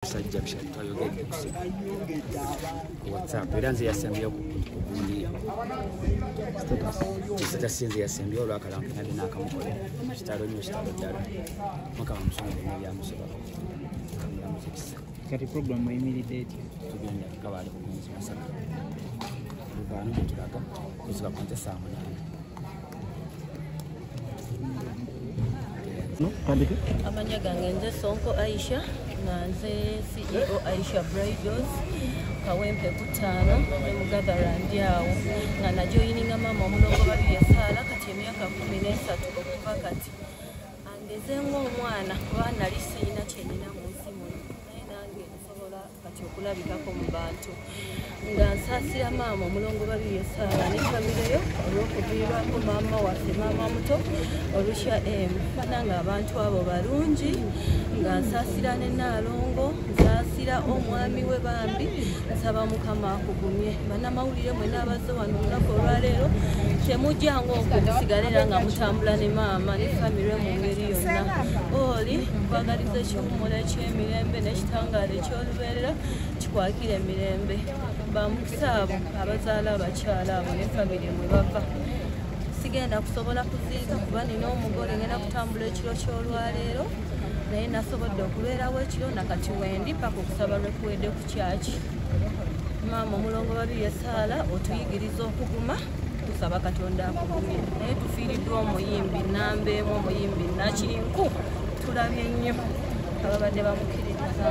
Sajja twayogedde ku WhatsApp era nze yasembyeyo ku gundi status nze yasembyeyo olwakalampa nali nakamukole kitalo nnyo kitalo ddala mukama musonga byamusoba kati program eyimiridde etya tugenda kabaali ku mwezi musatu luvaanu gyetulaga kuziba konte saa munaana amanya gange nze Sonko Aisha nze CEO Aisha Bridals Kawempe kutaano ne Mugatherland awo nga najoyininga mama omulongo babiri esaala kati emyaka 13 okuva kati angezenga omwana kuba nali siyina kyenina mu nsi muno naye nange nsobola kati okulabikako mu bantu nga nsaasira maama omulongo babiri esaala ne famireyo olw'okuviirwako maama waffe maama muto Olusha M fananga abantu abo balungi nga nsaasira ne Naalongo nsaasira omwami we bambi nsaba Mukama akugumye bannamawulire mwenna abazze wano olunaku olwaleero temujjanga okusigalera nga mutambula ne maama ne famire mu ngeri yonna oli nkwagaliza ekiwumula eky'emirembe n'ekitangaala eky'olubeerera kikwakira emirembe bamukisa abo abazaala abakyala abo ne famire mwe bava sigenda kusobola kuziika kuba nina omugole ngenda kutambula ekiro ky'olwaleero naye nasobodde okubeerawo ekiro nakati wendi paka okusaba lwekuwedde ku kyaki maama omulongo babiri esaala otuyigiriza okuguma tusaba Katonda akugumye naye tufiiriddwa omuyimbi nambeemu omuyimbi nakirinku tulabye nnyo ababadde bamukkiriza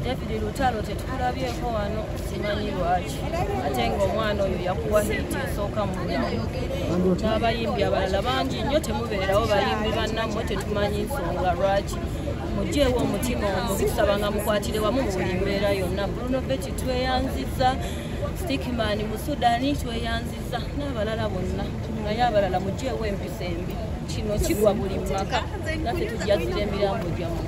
David Lutalo tetulabyeko wano simanyi lwaki ate ng'omwana oyo yakuwa hiiti esooka mu n'abayimbi abalala bangi nnyo temubeerawo bayimbi bannammwe tetumanyi nsonga lwaki mugyeewo omutima omubi tusaba nga mukwatire wamu mu buli mbeera yonna Bruno Betty tweyanziza Stickman mu Sudani tweyanziza n'abalala bonna naye abalala mugyeewo empisa embi kino kigwa buli maka naffe tujjazira emirambo gyamu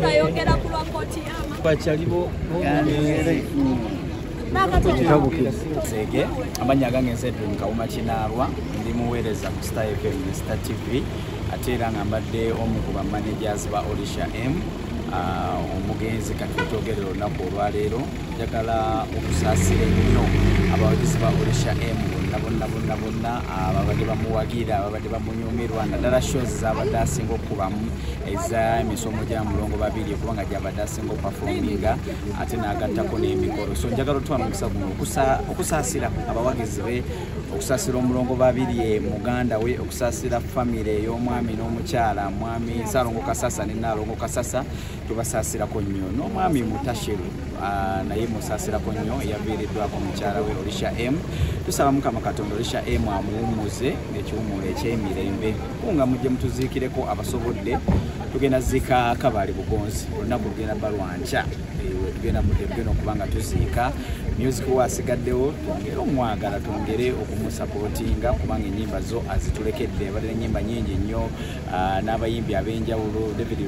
nayogera ku lwa kooti bakyalibo Sege amanya gange Zedwin Kawuma Kinaalwa ndi muweereza ku Star FM Star TV ate era nga mbadde omu ku managers ba Olisha M omugenzi kati twogerera olunaku olwaleero njagala okusaasira ennyo abawagizi ba Olisha M bonna ababadde bamuwagira ababadde bamunyumirwa naddala shows zabadde asinga okubamu eza emisomo gya mulongo babiri kubanga gyabadde asinga opafominga ate n'agattako n'emikolo so njagala otuwa mukisa guno okusaasira abawagizi be okusaasira omulongo babiri muganda we okusaasira famire ey'omwami n'omukyala mwami Nsaalongo Kasasa ne Naalongo Kasasa tubasaasirako nnyo n'omwami Mutasheru naye musaasirako nnyo eyaviiriddwako mukyala we Olisha M tusaba Mukama Katonda Olisha M amuwumuze n'ekiwumulo eky'emirembe nga mujje mutuziikireko abasobodde tugenda ziika Kabaali Bugonzi olunaku lugenda balwanca tugenda mudde okubanga tuziika music wasigaddewo twongere omwagala twongere okumusapootinga kubanga ennyimba zo azitulekedde badde ennyimba nyingi nnyo n'abayimbi ab'enjawulo David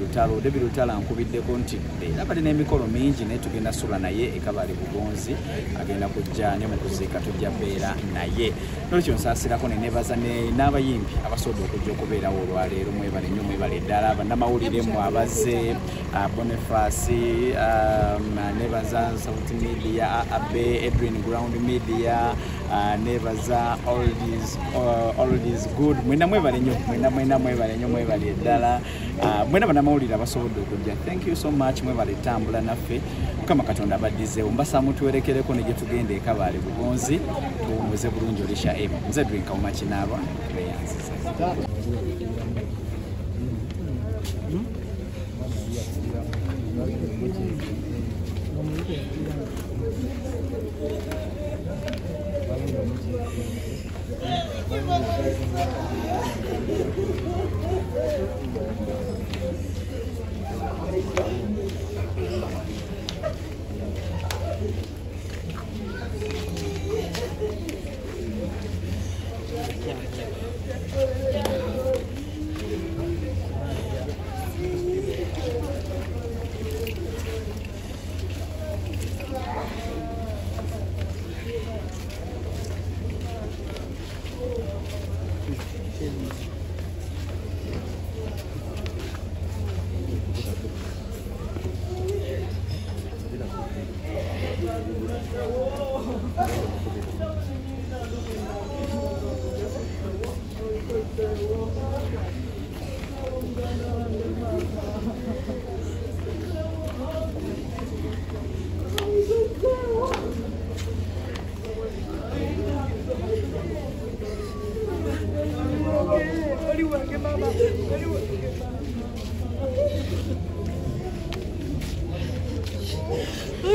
Lutalo ankubiddeko nti era badde n'emikolo mingi naye tugenda sula naye e Kabaali Bugonzi agenda kujja ne mu kuziika tujja beera naye nolwekyo nsaasirako nenebaza n'abayimbi abasobodde okujja okubeerawo olwaleero mwebale nnyo mwebale ddala bannamawulire mu abazze Boniface nebaza South Media Abe Edwin Ground Media nebaza all is good mwena mwebale nnyo mwebale ddala mwena bannamawulire abasobodde okujja thank you so much mwebale tambula naffe Mukama Katonda abaddizeewo mbasaamu tuwerekereko ne gye tugenda e Kabaali Bugonzi tuwumuze bulungi Olisha M nze Edwin Kawuma Kinaalwa tweyanziza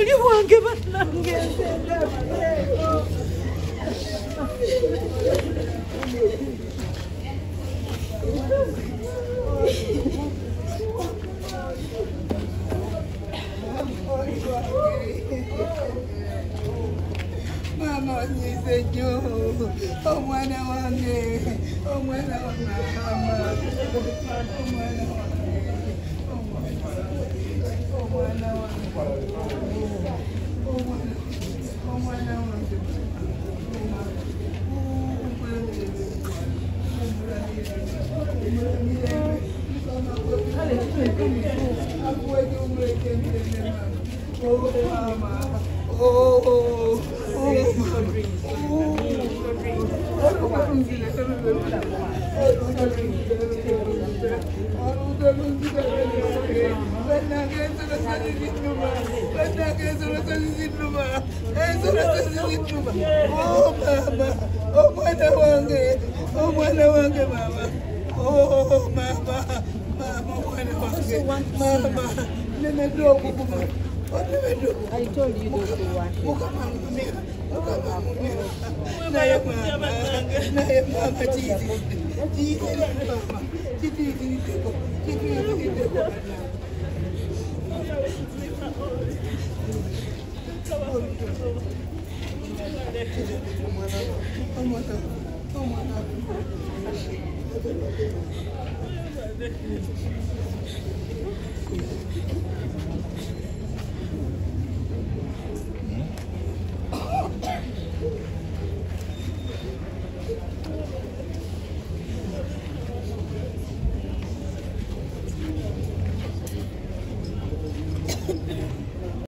Muli wange banange. Mama nyisenyo, omwana wange, omwana wa mama, omwana wange, omwana wange. I told you not to watch it. Oh,